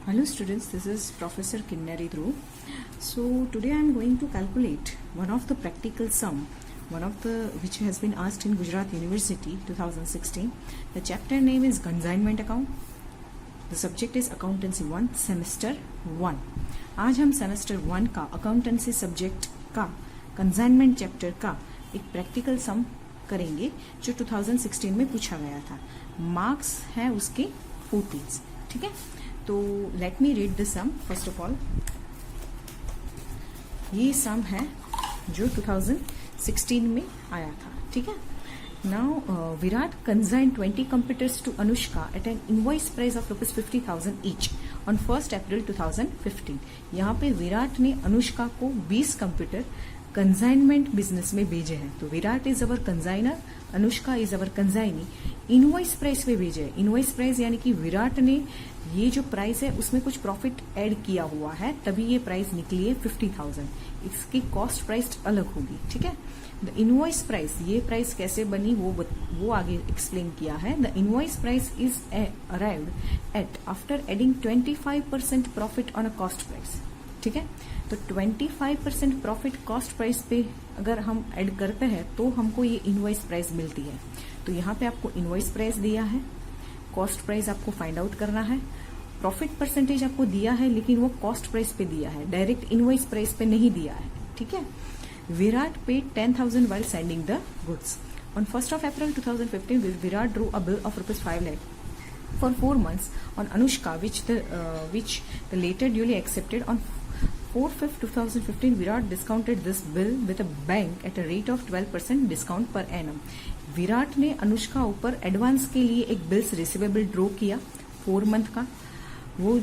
Hello students, this is Professor Kinnari Dhruv. So today I am going to calculate one of the practical sum, which has been asked in Gujarat University 2016. The chapter name is Consignment Account. The subject is Accountancy 1 Semester 1. आज हम Semester 1 का Accountancy Subject का Consignment Chapter का एक practical sum करेंगे जो 2016 में पूछा गया था. मार्क्स है उसके 40. ठीक है, तो let me read the sum first of all. ये सम है जो 2016 में आया था. ठीक है, now Virat consigned 20 computers to Anushka at an invoice price of ₹50,000 each on 1 April 2015. यहाँ पे विराट ने अनुष्का को 20 कंप्यूटर कंसाइनमेंट बिजनेस में भेजे हैं. तो Virat is our consignor, Anushka is our consignee. Invoice price पे भेजे है. इनवॉइस प्राइस यानी कि विराट ने ये जो प्राइस है उसमें कुछ प्रॉफिट ऐड किया हुआ है, तभी ये प्राइस निकली है 50,000. इसकी कॉस्ट प्राइस अलग होगी. ठीक है, द इनवॉइस प्राइस, ये प्राइस कैसे बनी वो आगे एक्सप्लेन किया है. The invoice price is arrived at after adding 25% profit on a cost price. ठीक है, तो 25% प्रॉफिट कॉस्ट प्राइस पे अगर हम ऐड करते हैं तो हमको ये इनवॉइस प्राइस मिलती है. तो यहाँ पे आपको इनवॉइस प्राइस दिया है, कॉस्ट प्राइस आपको फाइंड आउट करना है, प्रॉफिट परसेंटेज आपको दिया है लेकिन वो कॉस्ट प्राइस पे दिया है, डायरेक्ट इनवॉइस प्राइस पे नहीं दिया है. ठीक है, Virat paid 10,000 while sending the goods. On 1st of April 2015, Virat drew a bill of ₹5 lakh for 4 months on Anushka, which the later duly accepted. On 4/5/2015, Virat discounted this bill with a bank at a rate of 12% discount per annum. Virat ने अनुष्का ऊपर advance के लिए एक bills receivable draw किया 4 month का, वो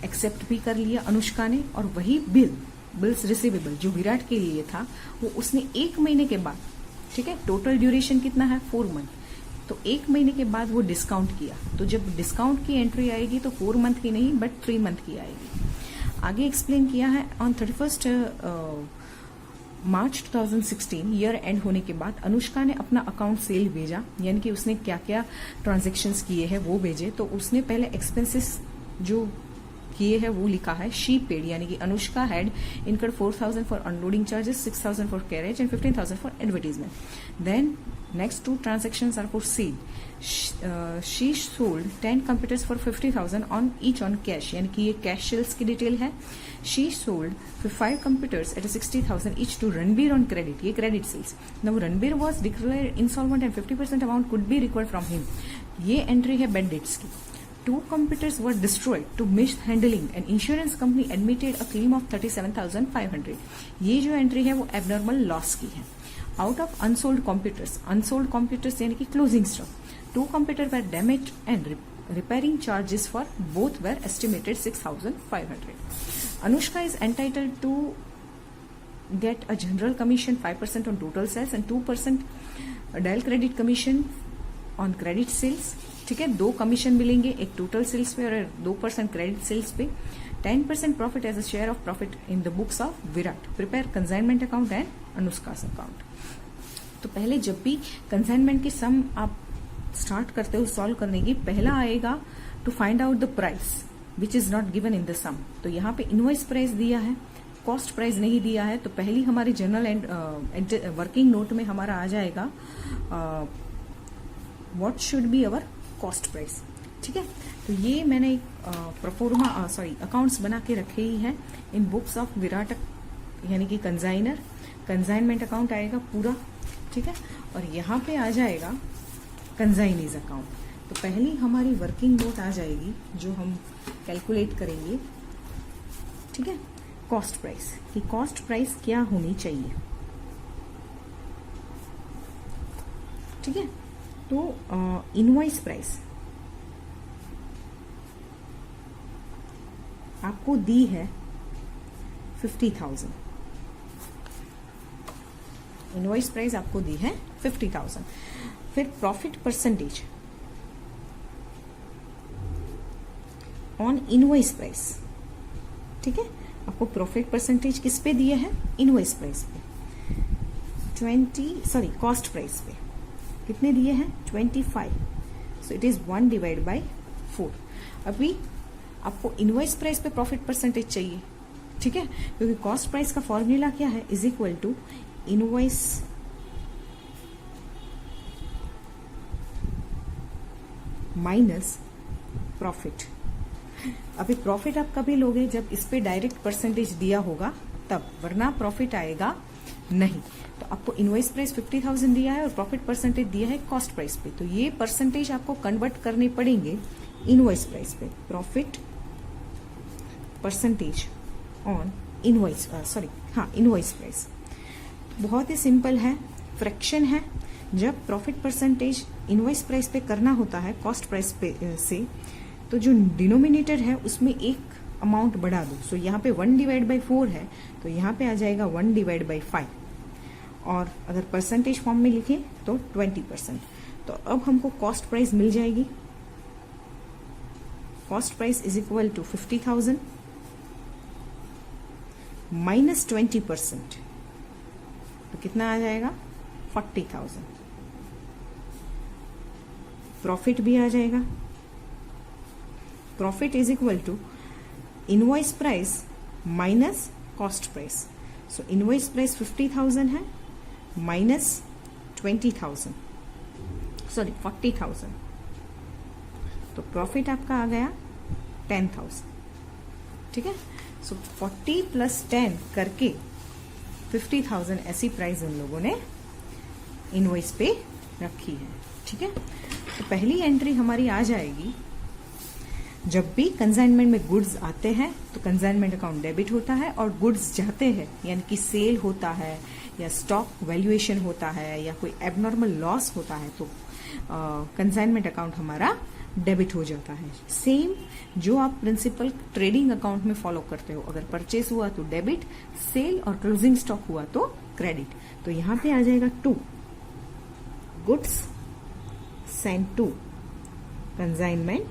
accept भी कर लिया अनुष्का ने. और वही बिल्स रिसीवेबल जो विराट के लिए था वो उसने 1 महीने के बाद, ठीक है, टोटल ड्यूरेशन कितना है 4 मंथ, तो 1 महीने के बाद वो डिस्काउंट किया. तो जब डिस्काउंट की एंट्री आएगी तो 4 मंथ की नहीं बट 3 मंथ की आएगी. आगे एक्सप्लेन किया है. ऑन 31 मार्च 2016 ईयर एंड होने के बाद अनुष्का ने अपना अकाउंट सेल भेजा, यानी कि उसने क्या क्या ट्रांजेक्शन्स किए हैं वो भेजे. तो उसने पहले एक्सपेंसेस जो किए हैं वो लिखा है. शी पेड, यानी कि Anushka had incurred 4,000 for unloading charges, 6,000 for carriage and 15,000 for advertisement. Then next 2 transactions are for sale. She sold 10 computers for 50,000 on each on cash, यानी कि ये कैश सेल्स की डिटेल है. She sold 5 computers at 60,000 each to Ranbir on credit, ये credit sales. Now Ranbir was declared insolvent and 50% amount could be recovered from him. ये entry है bad debts की. 2 computers were destroyed to mishandling and insurance company admitted a claim of 37,500. ये जो entry है वो abnormal loss की है. Out of unsold computers यानी कि closing stock, 2 computers were damaged and repairing charges for both were estimated 6,500. Anushka is entitled to get a general commission 5% on total sales and 2% dial credit commission on credit sales. ठीक है, 2 commission मिलेंगे, एक total sales पे और 2% credit sales पे. 10% profit as a share of profit in the books of Virat. Prepare consignment account and Anushka's account. तो पहले जब भी कंसाइनमेंट की सम आप स्टार्ट करते हो सॉल्व करने की, पहला आएगा to find out the price which is not given in the sum. तो यहाँ पे इनवॉइस प्राइस दिया है, कॉस्ट प्राइस नहीं दिया है. तो पहली हमारी जनरल एंड वर्किंग नोट में हमारा आ जाएगा what should be our cost price. ठीक है, तो ये मैंने प्रोफोर्मा अकाउंट्स बना के रखे ही है इन बुक्स ऑफ विराट, यानी कि कंसाइनर, कंसाइनमेंट अकाउंट आएगा पूरा. ठीक है, और यहाँ पे आ जाएगा कंसाइनीज अकाउंट. तो पहली हमारी वर्किंग नोट आ जाएगी जो हम कैलकुलेट करेंगे. ठीक है, कॉस्ट प्राइस, कि कॉस्ट प्राइस क्या होनी चाहिए. ठीक है, तो इनवॉइस प्राइस आपको दी है 50,000. इनवॉइस प्राइस आपको दी है 50,000. फिर profit percentage on invoice price. ठीक है, आपको प्रॉफिट परसेंटेज किस पे दिए हैं, इनवॉइस प्राइस पे. कॉस्ट प्राइस पे कितने दिए हैं 25. So it is 1/4. अभी आपको इनवॉइस प्राइस पे प्रॉफिट परसेंटेज चाहिए, ठीक है, क्योंकि कॉस्ट प्राइस का फॉर्मूला क्या है, is equal to invoice minus profit. अभी प्रॉफिट आप कभी लोगे जब इस पे डायरेक्ट परसेंटेज दिया होगा तब, वरना प्रॉफिट आएगा नहीं। तो आपको इनवॉइस प्राइस 50,000 दिया है और प्रॉफिट परसेंटेज दिया है कॉस्ट प्राइस पे, तो ये परसेंटेज आपको कन्वर्ट करने पड़ेंगे इनवॉइस प्राइस पे। Profit percentage on invoice, invoice price बहुत ही सिंपल है, फ्रैक्शन है। जब प्रॉफिट परसेंटेज इनवॉइस प्राइस पे करना होता है कॉस्ट प्राइस पे से, तो जो डिनोमिनेटर है उसमें एक अमाउंट बढ़ा दो। सो यहाँ पे 1/4 है, तो यहाँ पे आ जाएगा 1/5, और अगर परसेंटेज फॉर्म में लिखें तो 20%। तो अब हमको कॉस्ट प्राइस मिल जाएगी, cost price is equal to 50,000 minus 20%, तो कितना आ जाएगा 40,000। प्रॉफिट भी आ जाएगा, profit is equal to invoice price minus cost price. So invoice price 50,000 है माइनस 40,000, तो प्रॉफिट आपका आ गया 10,000, ठीक है। सो 40 + 10 करके 50,000 ऐसी प्राइस उन लोगों ने इनवॉइस पे रखी है, ठीक है। तो पहली एंट्री हमारी आ जाएगी, जब भी कंसाइनमेंट में गुड्स आते हैं तो कंसाइनमेंट अकाउंट डेबिट होता है, और गुड्स जाते हैं यानी कि सेल होता है या स्टॉक वैल्यूएशन होता है या कोई एबनॉर्मल लॉस होता है, तो कंसाइनमेंट अकाउंट हमारा डेबिट हो जाता है। सेम जो आप प्रिंसिपल ट्रेडिंग अकाउंट में फॉलो करते हो, अगर परचेस हुआ तो डेबिट, सेल और क्लोजिंग स्टॉक हुआ तो क्रेडिट। तो यहां पे आ जाएगा 2 goods send to consignment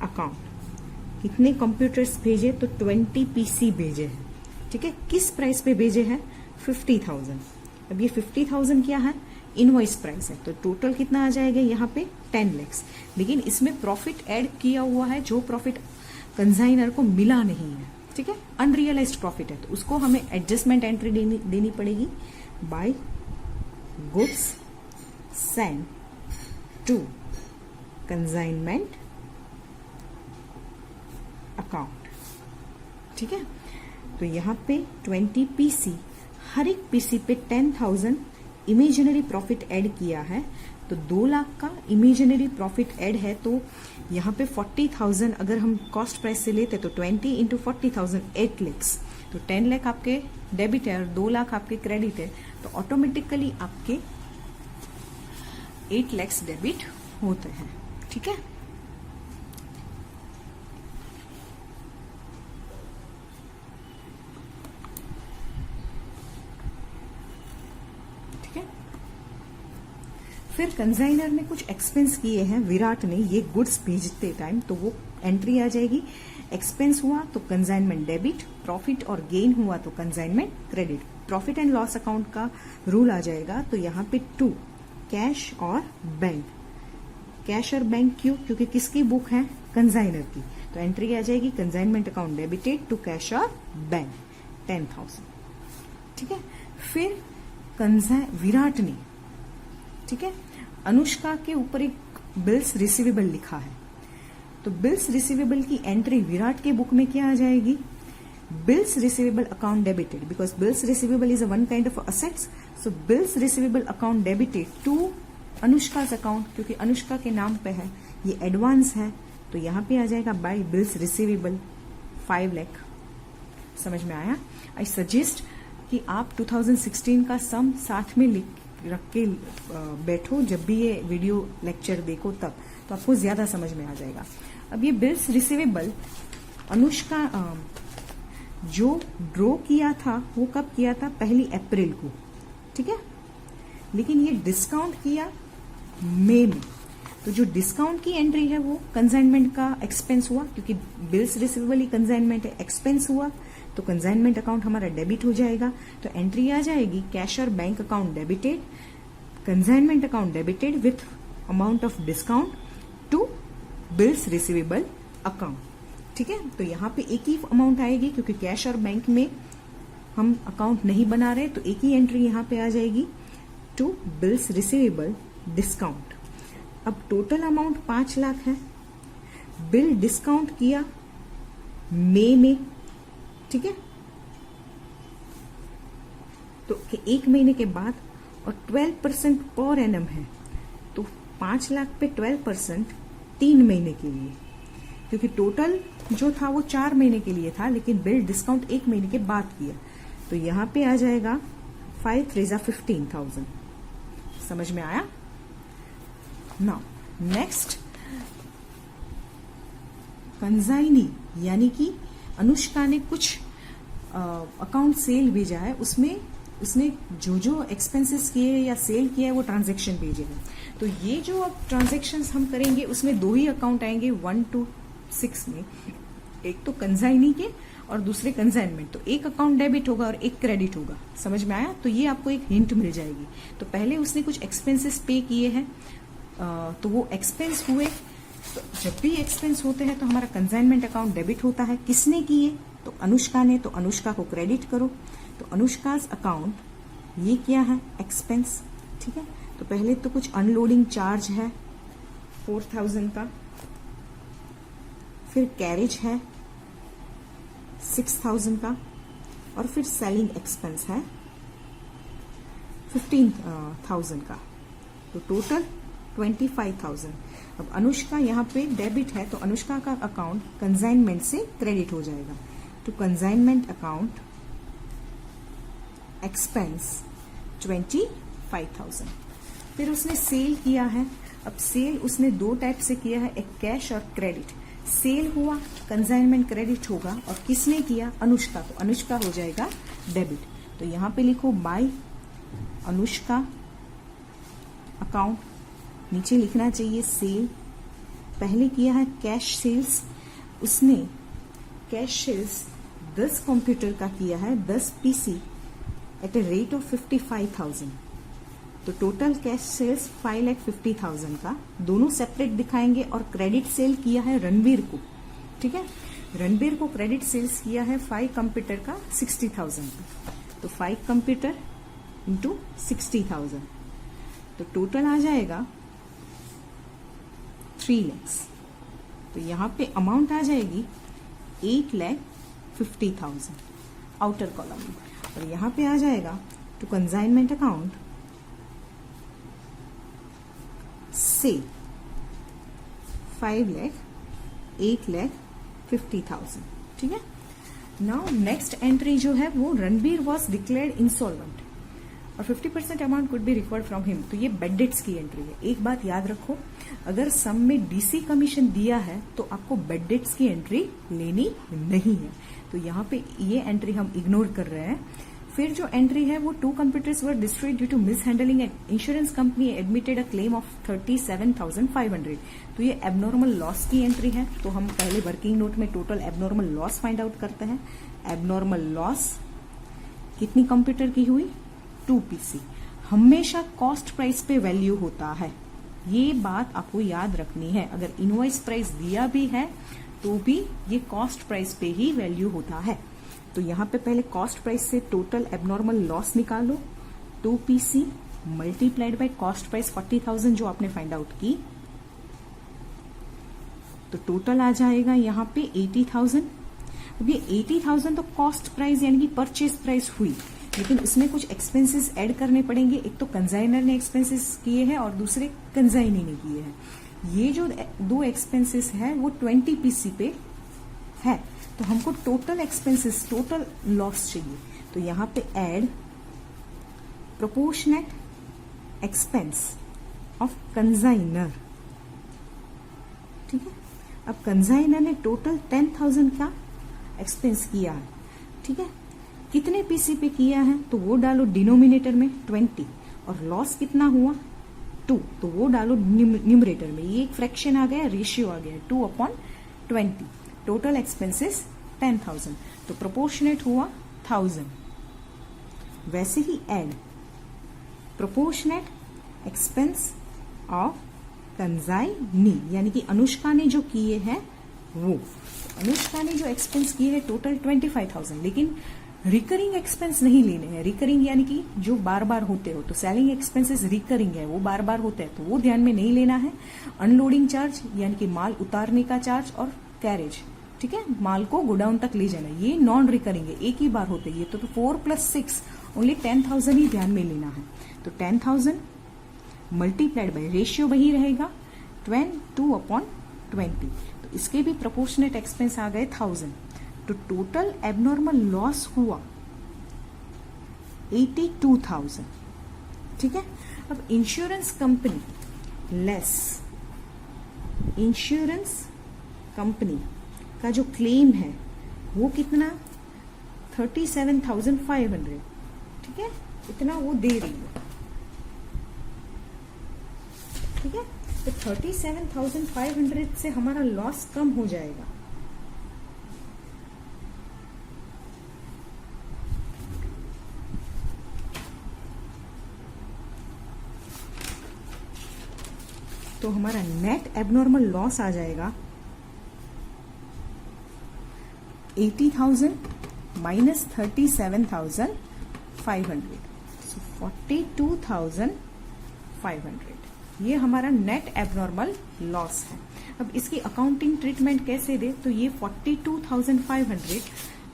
account. कितने कंप्यूटर्स भेजे, तो 20 पीसी भेजे हैं, ठीक है। किस प्राइस पे भेजे हैं, 50,000। अब ये 50,000 क्या है, इनवॉइस प्राइस है, तो टोटल कितना आ जाएगा यहाँ पे 10 लाख। लेकिन इसमें प्रॉफिट ऐड किया हुआ है, जो प्रॉफिट कंसाइनर को मिला नहीं है, ठीक है, अनरियलाइज्ड प्रॉफिट है, तो उसको हमें एडजस्टमेंट एंट्री देनी पड़ेगी। By goods send to consignment account, ठीक है। तो यहाँ पे 20 पीसी, हर एक पीसी पे 10,000 इमेजिनरी प्रॉफिट ऐड किया है, तो 2 लाख का इमेजिनरी प्रॉफिट ऐड है। तो यहाँ पे 40,000 अगर हम कॉस्ट प्राइस से लेते तो 20 × 40,000 8 लाख, तो 10 लाख आपके डेबिट है और 2 लाख आपके क्रेडिट है, तो ऑटोमेटिकली आपके 8 लाख डेबिट होते हैं, ठीक है। फिर कंसाइनर ने कुछ एक्सपेंस किए हैं विराट ने, ये गुड्स भेजते टाइम, तो वो एंट्री आ जाएगी। एक्सपेंस हुआ तो कंसाइनमेंट डेबिट, प्रॉफिट और गेन हुआ तो consignment credit. Profit and loss account का रूल आ जाएगा, तो यहाँ पे 2 कैश और बैंक। कैश और बैंक क्यों, क्योंकि किसकी बुक है, कंसाइनर की, तो एंट्री आ जाएगी consignment account debited to cash और बैंक 10,000, ठीक है। फिर विराट ने, ठीक है, अनुष्का के ऊपर एक बिल्स रिसीवेबल लिखा है, तो बिल्स रिसीवेबल की एंट्री विराट के बुक में क्या आ जाएगी, bills receivable account debited, because bills receivable is a one kind of assets, so bills receivable account debited to Anushka's account, क्योंकि अनुष्का के नाम पे है, ये एडवांस है, तो यहाँ पे आ जाएगा बाय बिल्स रिसीवेबल 5 लाख। समझ में आया। आई सजेस्ट कि आप 2016 का सम साथ में रख के बैठो, जब भी ये वीडियो लेक्चर देखो तब, तो आपको ज्यादा समझ में आ जाएगा। अब ये बिल्स रिसीवेबल अनुष्का जो ड्रॉ किया था वो कब किया था, 1 अप्रैल को, ठीक है, लेकिन ये डिस्काउंट किया मई में, तो जो डिस्काउंट की एंट्री है वो कंसाइनमेंट का एक्सपेंस हुआ, क्योंकि बिल्स रिसीवेबल ही कंसाइनमेंट है, एक्सपेंस हुआ तो कंसाइनमेंट अकाउंट हमारा डेबिट हो जाएगा, तो एंट्री आ जाएगी कैश और bank account debited, consignment account debited with amount of discount to bills receivable account. ठीक है। तो यहाँ पे एक ही अमाउंट आएगी क्योंकि कैश और बैंक में हम अकाउंट नहीं बना रहे, तो एक ही एंट्री यहाँ पे आ जाएगी टू बिल्स रिसीवेबल डिस्काउंट। अब टोटल अमाउंट 5 लाख है, बिल डिस्काउंट किया मई में, ठीक है, तो एक महीने के बाद, और 12% पर एनम है, तो 5 लाख पे 12% 3 महीने के लिए, क्योंकि टोटल जो था वो 4 महीने के लिए था, लेकिन बिल डिस्काउंट 1 महीने के बाद किया, तो यहां पे आ जाएगा 5 3 15,000। समझ में आया? नाउ नेक्स्ट, कंसाइनी यानी कि अनुष्का ने कुछ अकाउंट सेल भेजा है, उसमें उसने जो जो एक्सपेंसेस किए या सेल किया है वो ट्रांजैक्शन भेजे हैं। तो ये जो अब ट्रांजैक्शंस हम करेंगे उसमें 2 ही अकाउंट आएंगे 1 to 6 में, एक तो कंसाइनी के और दूसरे कंसाइनमेंट। तो एक अकाउंट डेबिट होगा और एक क्रेडिट होगा। समझ में आया? तो ये आपको एक हिंट मिल जाएगी। तो पहले उसने कुछ एक्सपेंसेस पे किए हैं, तो वो एक्सपेंस हुए, तो जब भी एक्सपेंस होते हैं तो हमारा कंसाइनमेंट अकाउंट डेबिट होता है। किसने किए? तो अनुष्का ने, तो अनुष्का को क्रेडिट करो। तो अनुष्का अकाउंट ये क्या है? एक्सपेंस, ठीक है। तो पहले तो कुछ अनलोडिंग चार्ज है 4,000 का, फिर कैरेज है 6,000 का, और फिर सेलिंग एक्सपेंस है 15,000 का, तो टोटल 25,000। अब अनुष्का यहाँ पे डेबिट है, तो अनुष्का का अकाउंट कंसाइनमेंट से क्रेडिट हो जाएगा। तो कंसाइनमेंट अकाउंट एक्सपेंस 25,000। फिर उसने सेल किया है। अब सेल उसने 2 टाइप से किया है, एक कैश और क्रेडिट। सेल हुआ, कंसाइनमेंट क्रेडिट होगा, और किसने किया? अनुष्का, तो अनुष्का हो जाएगा डेबिट। तो यहां पे लिखो बाय अनुष्का अकाउंट, नीचे लिखना चाहिए सेल। पहले किया है कैश सेल्स, उसने कैश सेल्स 10 कंप्यूटर का किया है, 10 PC at a rate of 55,000। तो टोटल कैश सेल्स 5,50,000 का, दोनों सेपरेट दिखाएंगे। और क्रेडिट सेल किया है रणबीर को, ठीक है, रणबीर को क्रेडिट सेल्स किया है 5 कंप्यूटर का 60,000 का। तो 5 कंप्यूटर इंटू 60,000, तो टोटल आ जाएगा 3 lakhs। तो यहां पे अमाउंट आ जाएगी 8,50,000 आउटर कॉलम में, और यहां पे आ जाएगा टू कंसाइनमेंट अकाउंट से 5 lakh 8,50,000, ठीक है। नाउ नेक्स्ट एंट्री जो है वो रणबीर वॉज डिक्लेयर्ड इंसॉल्वेंट और 50% amount could be recovered from him. तो ये बेड डेट्स की एंट्री है। एक बात याद रखो, अगर सम में डीसी कमीशन दिया है तो आपको बेड डेट्स की एंट्री लेनी नहीं है। तो यहाँ पे ये एंट्री हम इग्नोर कर रहे हैं। फिर जो एंट्री है वो 2 computers were destroyed due to mishandling and insurance company admitted a claim of 37,500। तो ये एबनॉर्मल लॉस की एंट्री है। तो हम पहले वर्किंग नोट में total abnormal loss find out करते हैं। एबनॉर्मल लॉस कितनी कंप्यूटर की हुई? 2 पीसी। हमेशा कॉस्ट प्राइस पे वैल्यू होता है, ये बात आपको याद रखनी है। अगर इनवॉइस प्राइस दिया भी है तो भी ये कॉस्ट प्राइस पे ही वैल्यू होता है। तो यहाँ पे पहले कॉस्ट प्राइस से टोटल एबनॉर्मल लॉस निकालो, 2 PC multiplied by cost price 40,000 जो आपने फाइंड आउट की, तो टोटल आ जाएगा यहाँ पे 80,000। अब ये 80,000 तो कॉस्ट प्राइस यानी कि परचेज प्राइस हुई, लेकिन उसमें कुछ एक्सपेंसेस ऐड करने पड़ेंगे। एक तो कंसाइनर ने एक्सपेंसेस किए हैं और दूसरे कंसाइनी ने किए हैं। ये जो 2 एक्सपेंसेस है वो 20 पीसी पे है, तो हमको टोटल एक्सपेंसेस, टोटल लॉस चाहिए। तो यहाँ पे add proportionate expense of consignor, ठीक है। अब कंसाइनर ने टोटल 10,000 का एक्सपेंस किया है, ठीक है। कितने पीसी पे किया है तो वो डालो डिनोमिनेटर में 20, और लॉस कितना हुआ 2, तो वो डालो न्यूमरेटर में। ये एक फ्रैक्शन आ गया, रेशियो आ गया 2/20। टोटल एक्सपेंसेस 10,000, तो प्रोपोर्शनेट हुआ 1000। वैसे ही add proportionate expense of consignee, यानी कि अनुष्का ने जो किए हैं वो। अनुष्का ने जो एक्सपेंस किए है टोटल 25,000, लेकिन रिकरिंग एक्सपेंस नहीं लेने हैं। रिकरिंग यानी कि जो बार बार होते हो, तो सेलिंग एक्सपेंसेस रिकरिंग है, वो बार बार होते हैं, तो वो ध्यान में नहीं लेना है। अनलोडिंग चार्ज यानी कि माल उतारने का चार्ज और कैरेज, ठीक है, माल को गोडाउन तक ले जाना, ये नॉन रिकरिंग है, एक ही बार होते हैं। ये तो 4 + 6 ओनली 10,000 ही ध्यान में लेना है। तो 10,000 मल्टीप्लाइड बाय रेशियो वही रहेगा 2/20। तो इसके भी प्रोपोर्शनेट एक्सपेंस आ गए 1000। तो टोटल एबनॉर्मल लॉस हुआ 82,000, ठीक है। अब insurance company less insurance company का जो क्लेम है वो कितना 37,500, ठीक है, इतना वो दे रही है, ठीक है। तो 37,500 से हमारा लॉस कम हो जाएगा। तो हमारा नेट एबनॉर्मल लॉस आ जाएगा 80,000 माइनस 37,500, सो 42,500। ये हमारा नेट एबनॉर्मल लॉस है। अब इसकी अकाउंटिंग ट्रीटमेंट कैसे दे, तो ये 42,500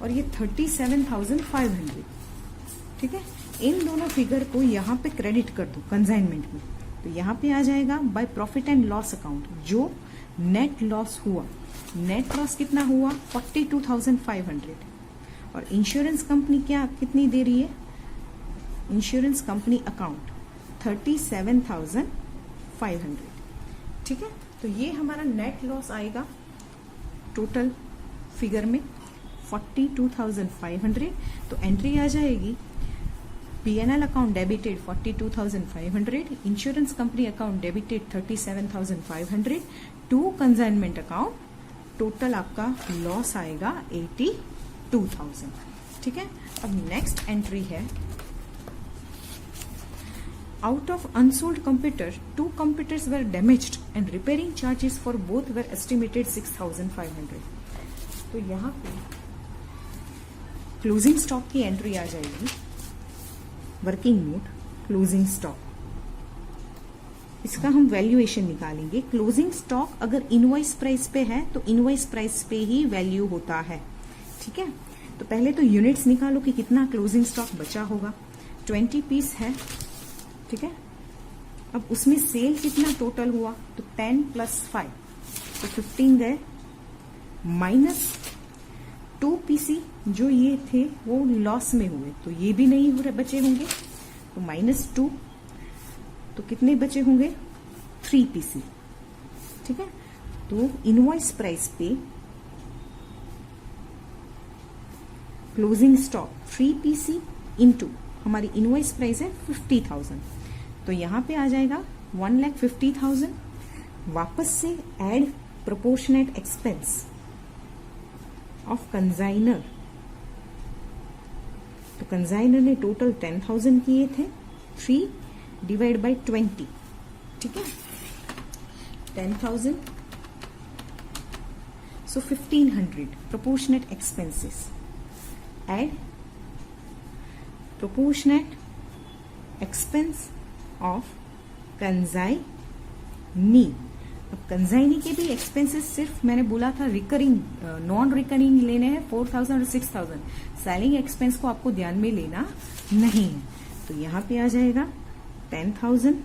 और ये 37,500, ठीक है, इन दोनों फिगर को यहाँ पे क्रेडिट कर दो कंसाइनमेंट में। तो यहाँ पे आ जाएगा by profit and loss account, जो नेट लॉस हुआ। नेट लॉस कितना हुआ 42,500। और इंश्योरेंस कंपनी कितनी दे रही है, इंश्योरेंस कंपनी अकाउंट 37,500, ठीक है। तो ये हमारा नेट लॉस आएगा टोटल फिगर में 42,500। तो एंट्री आ जाएगी P&L account debited 42,500, insurance company account debited 37,500 to consignment account, total आपका लॉस आएगा 82,000, ठीक है। अब नेक्स्ट एंट्री है out of unsold computer 2 computers were damaged and repairing charges for both were estimated 6,500। तो यहाँ पे क्लोजिंग स्टॉक की एंट्री आ जाएगी, वर्किंग नोट क्लोजिंग स्टॉक, इसका हम वैल्यूएशन निकालेंगे। क्लोजिंग स्टॉक अगर इनवॉइस प्राइस पे है तो इनवॉइस प्राइस पे ही वैल्यू होता है, ठीक है। तो पहले तो यूनिट्स निकालो कि कितना क्लोजिंग स्टॉक बचा होगा। 20 पीस है, ठीक है। अब उसमें सेल कितना टोटल हुआ, तो 10 + 5 तो 15 गए, माइनस 2 पीसी जो ये थे वो लॉस में हुए, तो ये भी नहीं हो रहे, बचे होंगे, तो -2, तो कितने बचे होंगे 3 पीसी, ठीक है। तो इनवॉइस प्राइस पे क्लोजिंग स्टॉक 3 पीसी इंटू हमारी इनवॉइस प्राइस है 50,000, तो यहां पे आ जाएगा 1,50,000। वापस से add proportionate expense of consignor, तो कंसाइनर ने टोटल 10,000 किए थे, 3 डिवाइड बाय 20, ठीक है, 10,000, सो 1,500 proportionate expenses, add proportionate expense of consignee. अब कंसाइनी के भी एक्सपेंसेस सिर्फ मैंने बोला था रिकरिंग, नॉन रिकरिंग लेने हैं 4,000 और 6,000। सेलिंग एक्सपेंस को आपको ध्यान में लेना नहीं है। तो यहाँ पे आ जाएगा 10,000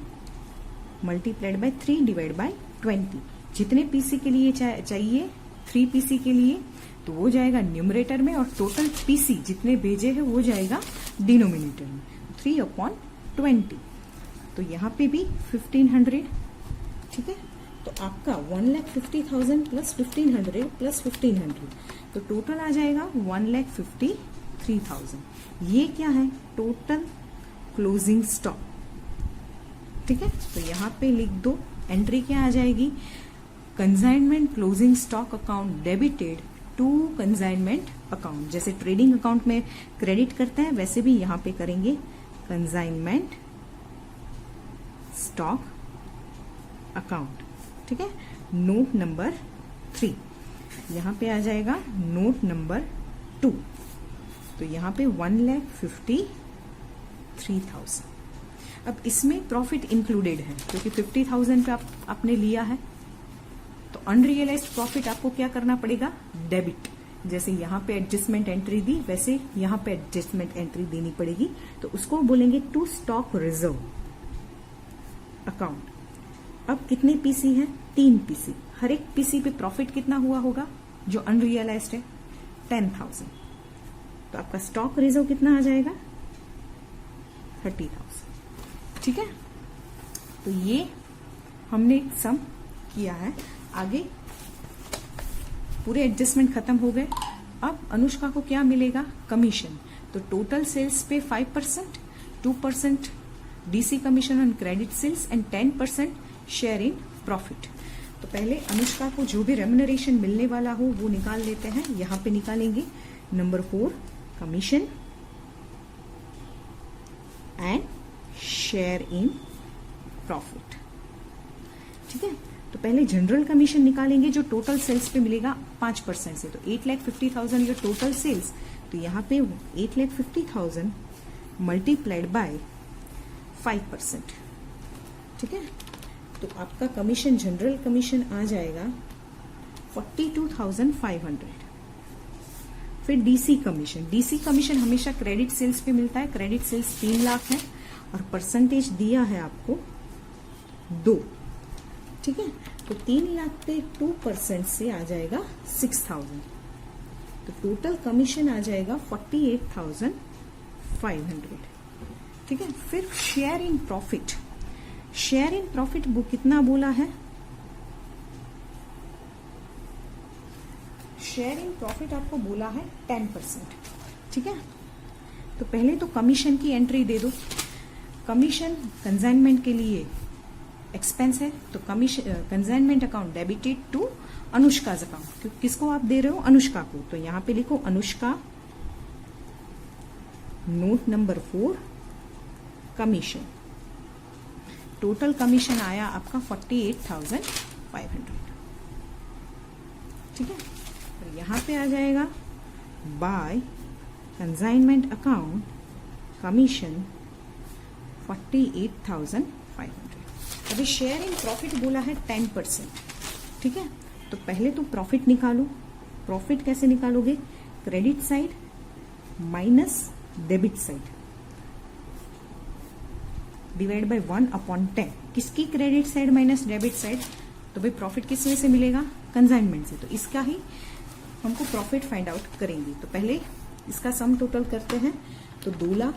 मल्टीप्लाइड बाय 3 डिवाइड बाय 20। जितने पीसी के लिए चाहिए 3 पीसी के लिए, तो वो जाएगा न्यूमरेटर में, और टोटल पीसी जितने भेजे हैं वो जाएगा डिनोमिनेटर में, 3/20। तो यहाँ पे भी 1,500, ठीक है। तो आपका 1,50,000 + 1,500 + 1,500, तो टोटल आ जाएगा 1,53,000। ये क्या है, टोटल क्लोजिंग स्टॉक, ठीक है। तो यहाँ पे लिख दो, एंट्री क्या आ जाएगी, consignment closing stock account debited to consignment account. जैसे ट्रेडिंग अकाउंट में क्रेडिट करते हैं वैसे भी यहाँ पे करेंगे कंसाइनमेंट स्टॉक अकाउंट, ठीक है। नोट नंबर 3, यहाँ पे आ जाएगा नोट नंबर 2, तो यहाँ पे 1,53,000। अब इसमें प्रॉफिट इंक्लूडेड है क्योंकि 50,000 पे आपने लिया है, तो अनरियलाइज्ड प्रॉफिट आपको क्या करना पड़ेगा, डेबिट। जैसे यहाँ पे एडजस्टमेंट एंट्री दी वैसे यहाँ पे एडजस्टमेंट एंट्री देनी पड़ेगी, तो उसको बोलेंगे टू स्टॉक रिजर्व अकाउंट। अब कितने पीसी हैं, 3 पीसी। हर एक पीसी पे प्रॉफिट कितना हुआ होगा जो अनरियलाइज्ड है, 10,000। तो आपका स्टॉक रिजर्व कितना आ जाएगा, 30,000। ठीक है, तो ये हमने सम किया है। आगे पूरे एडजस्टमेंट खत्म हो गए। अब अनुष्का को क्या मिलेगा, कमीशन। तो टोटल सेल्स पे 5%, 2% DC commission on credit sales and 10% share in profit. तो पहले अनुष्का को जो भी रेम्युनरेशन मिलने वाला हो वो निकाल लेते हैं। यहां पे निकालेंगे number 4 commission and share in profit. ठीक है, तो पहले जनरल कमीशन निकालेंगे जो टोटल सेल्स पे मिलेगा 5% से। तो 8,50,000 योर टोटल सेल्स, तो यहाँ पे 8,50,000 मल्टीप्लाइड बाय 5%। ठीक है, तो आपका कमीशन जनरल कमीशन आ जाएगा 42,500। फिर डीसी कमीशन हमेशा क्रेडिट सेल्स पे मिलता है। क्रेडिट सेल्स 3 लाख है और परसेंटेज दिया है आपको 2। ठीक है, तो 3 लाख पे 2% से आ जाएगा 6,000। तो टोटल कमीशन आ जाएगा 48,500। ठीक है, फिर शेयर इन प्रॉफिट वो कितना बोला है, शेयर इन प्रॉफिट आपको बोला है 10%। ठीक है, तो पहले तो कमीशन की एंट्री दे दो। कमीशन कंसाइनमेंट के लिए एक्सपेंस है, तो commission consignment account debited to Anushka's account. क्योंकि किसको आप दे रहे हो, अनुष्का को। तो यहां पे लिखो Anushka note number 4 commission. Total commission आया आपका 48,500। ठीक है, तो यहां पे आ जाएगा बाय कंसाइनमेंट अकाउंट कमीशन 48,500। अभी शेयर इन प्रॉफिट बोला है 10%। ठीक है, तो पहले तो प्रॉफिट निकालो। प्रॉफिट कैसे निकालोगे, credit side minus debit side divide by 1/10। किसकी credit side minus debit side, तो भाई प्रॉफिट किस में से मिलेगा, कंसाइनमेंट से। तो इसका ही हमको प्रॉफिट फाइंड आउट करेंगे। तो पहले इसका सम टोटल करते हैं। तो 2 lakh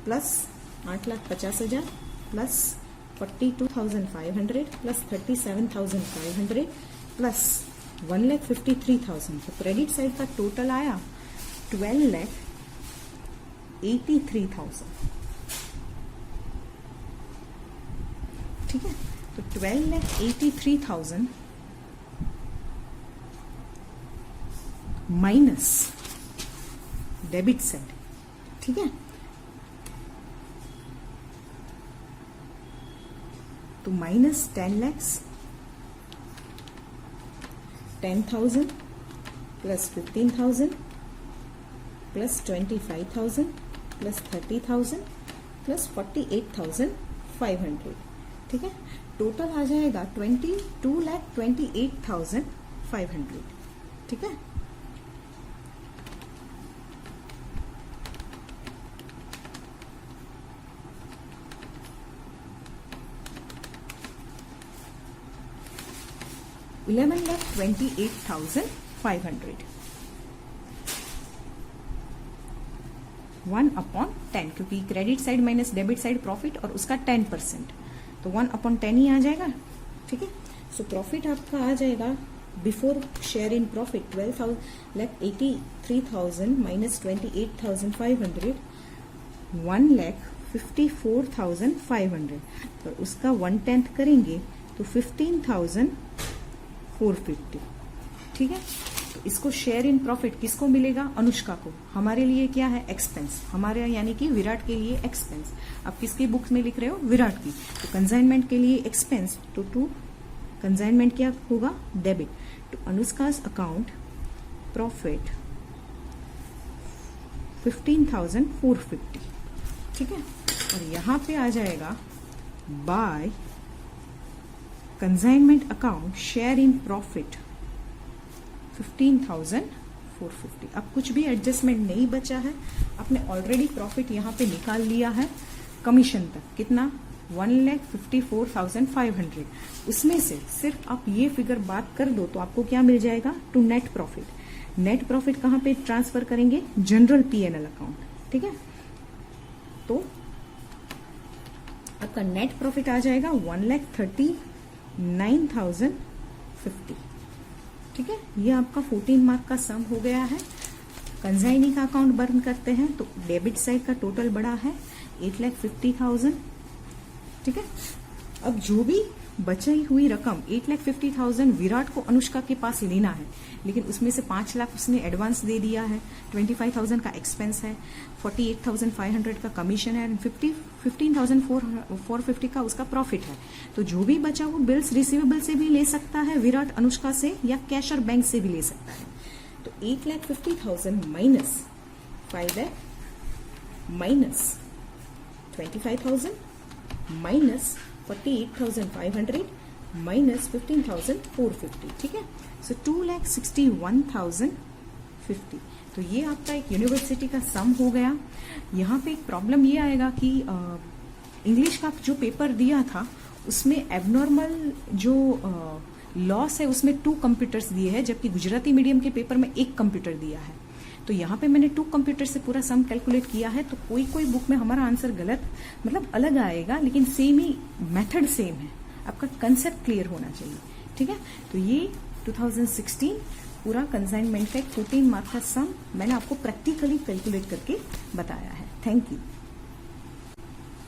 plus 8,50,000 plus 42,500 plus 37,500 plus 1,53,000। तो क्रेडिट साइड का टोटल आया 12,83,000। ठीक है, तो 12,83,000 माइनस डेबिट साइड। ठीक है, तो minus 10 lakhs 10,000 plus 15,000 plus 25,000 plus 30,000 plus 48,500। ठीक है, टोटल आ जाएगा 22,28,500। ठीक है, $11,28,500 1/10, क्योंकि credit side minus debit side profit और उसका 10%, तो 1/10 ही आ जाएगा। ठीक है, सो प्रॉफिट आपका आ जाएगा before share in profit 12,83,000 minus 28,500 1,54,500। तो उसका 1/10 करेंगे तो 15,450। ठीक है, तो इसको शेयर इन प्रॉफिट किसको मिलेगा, अनुष्का को। हमारे लिए क्या है, एक्सपेंस। हमारे यानी कि विराट के लिए एक्सपेंस। आप किसकी बुक्स में लिख रहे हो, विराट की। तो कंसाइनमेंट के लिए एक्सपेंस, तो टू कंसाइनमेंट क्या होगा, debit. To Anushka's account profit 15,450, ठीक है। और यहां पे आ जाएगा by consignment account share in profit 15,450। अब कुछ भी एडजस्टमेंट नहीं बचा है, आपने ऑलरेडी प्रॉफिट यहां पे निकाल लिया है कमीशन तक। कितना? 1,54,500। उसमें से सिर्फ आप ये फिगर बात कर दो तो आपको क्या मिल जाएगा? To net profit. Net profit कहां पे ट्रांसफर करेंगे? जनरल P&L अकाउंट, ठीक है। तो आपका नेट प्रॉफिट आ जाएगा 1,39,050, ठीक है। ये आपका 14 मार्क का सम हो गया है। कंसाइनी का अकाउंट बर्न करते हैं तो डेबिट साइड का टोटल बड़ा है 8,50,000, ठीक है। अब जो भी बची हुई रकम 8,50,000 विराट को अनुष्का के पास लेना है, लेकिन उसमें से 5 लाख उसने एडवांस दे दिया है, 25,000 का एक्सपेंस है, 48,500 का कमीशन है, 15,450 का उसका प्रॉफिट है। तो जो भी बचा वो बिल्स रिसीवेबल से भी ले सकता है विराट अनुष्का से, या कैश और बैंक से भी ले सकता है। तो 8,50,000 minus 5 lakh minus 25,000 minus 48,500 minus 15,450, ठीक है। सो 2,61,050। तो ये आपका एक यूनिवर्सिटी का सम हो गया। यहाँ पे एक प्रॉब्लम ये आएगा कि इंग्लिश का जो पेपर दिया था उसमें एबनॉर्मल जो लॉस है उसमें 2 कंप्यूटर्स दिए हैं, जबकि गुजराती मीडियम के पेपर में 1 कंप्यूटर दिया है। तो यहाँ पे मैंने 2 कंप्यूटर से पूरा सम कैलकुलेट किया है। तो कोई कोई बुक में हमारा आंसर गलत मतलब अलग आएगा, लेकिन सेम ही मेथड सेम है। आपका कंसेप्ट क्लियर होना चाहिए, ठीक है। तो ये 2016 पूरा कंसाइनमेंट का 14 मार्क का सम मैंने आपको प्रैक्टिकली कैलकुलेट करके बताया है। Thank you.